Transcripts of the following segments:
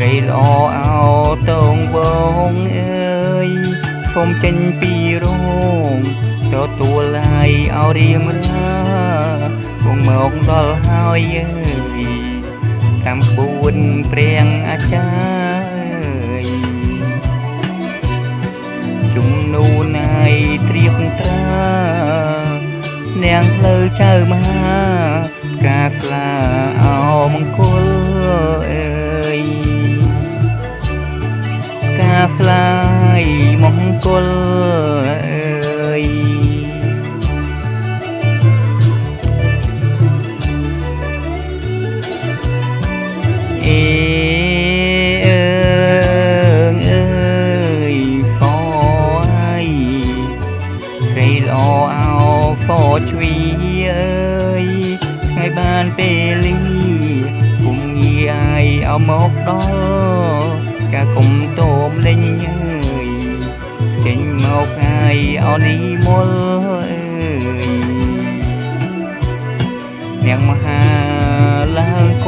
រីល្អអោតងបងអើយសូមចេញពីរោងទទួលហើយអោរៀមរាវងមកដល់ហើយអើយតាមក្បួនព្រះអាចារ្យជំនូនហើយត្រៀបត្រានាងលើចៅមហាការស្លាអោមង្គលអើយការស្លាយមង្គលអើយអេអើអើយហ្វអើយស្រីល្អអោហ្វជ្វីអើយថ្ងៃបានពេលលីគុំងាយអោមកដល់ការគុំតោមលេងអើយចេញមកហើយអោនេះមលអើយនាងមហាឡើងក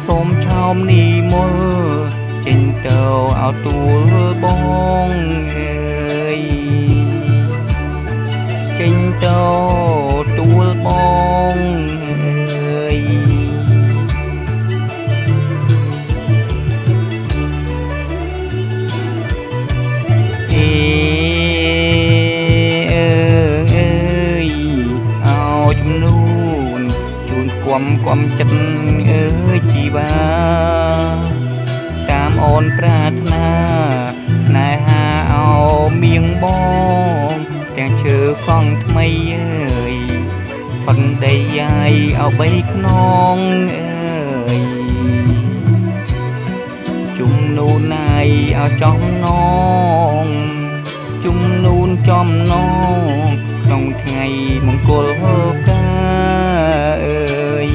សូមឆោមនេះមលចេញទៅអោទួលបងអើយចេញទៅទួលបងអើយអេអើអើយអោជំនូនជូនគំចិត្តអើយជីវាតាមអូនប្រាថ្នាស្នេហាអោមៀងបងទាំងឈើសង់ថ្មីអើយផុនដីយាយអោបីខ្នងអើយជុំនូនណាយអោចំនងជុំនូនចំនងក្នុងថ្ងៃមង្គលកាអើយ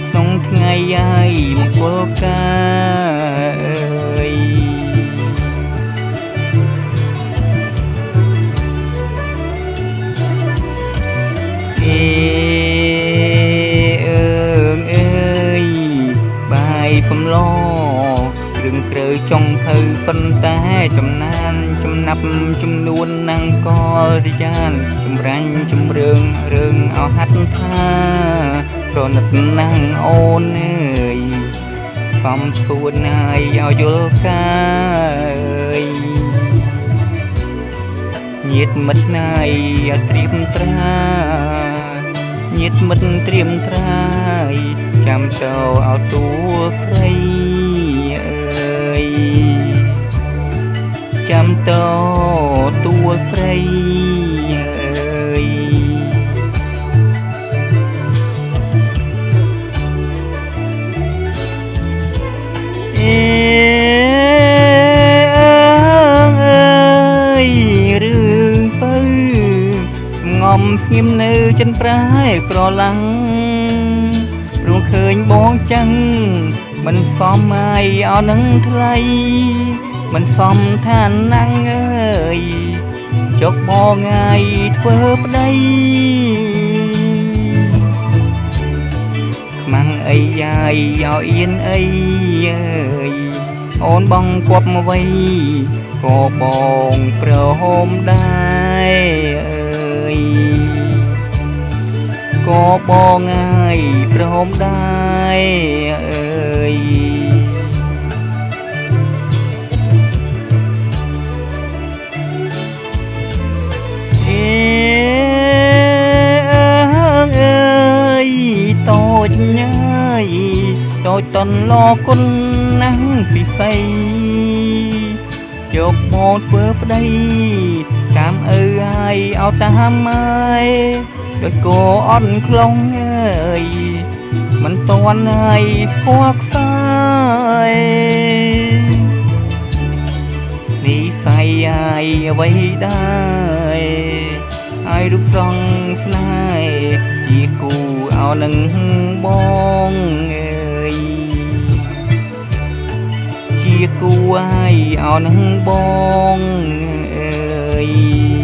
ក្នុងថ្ងៃយាយមង្គលកាអើយអេអើអើយបាយសំឡគ្រឿងគ្រើចុងភៅសិនតែចំណានចំណាប់ចំនួនណាំងកលរិយានចម្រាញ់ជំរឿងរឿងអោហាត់ថាប្រណិតណាំងអូនអើយសំសួនហើយឲ្យយល់កាអើយញាតមិត្តណាយត្រៀមត្រាញាតមិត្តត្រៀមត្រាយចាំទៅអោទួលស្រីអើយចាំទៅទួលស្រីអើយអេអើយរឿងទៅងំស្ងៀមនៅចិនប្រែក្រឡាំងព្រោះឃើញបងចឹងមិនសមហើយអោនឹងថ្លៃមិនសមឋានណាំងអើយចុកបងហើយធ្វើប្តីខ្មាំងអីយាយអោអៀនអីអើយអូនបងគប់មកវិញក៏បងប្រហោមដែរអើយក៏បងហើយប្រហោមដែរអើយអេអើយតូចញ៉ាយតូចតនលគុណណាស់ពិសីយកមកធ្វើប្តីតាមឪហើយអោតាមហើយដូចគោអត់ខ្លងអើយមិនតន់ហើយស្គាល់ខ្សែនិស័យហើយអ្វីដែរហើយរូបស្រងស្នេហ៍ជាគូអោនឹងបងអើយជាគូហើយអោនឹងបងអើយ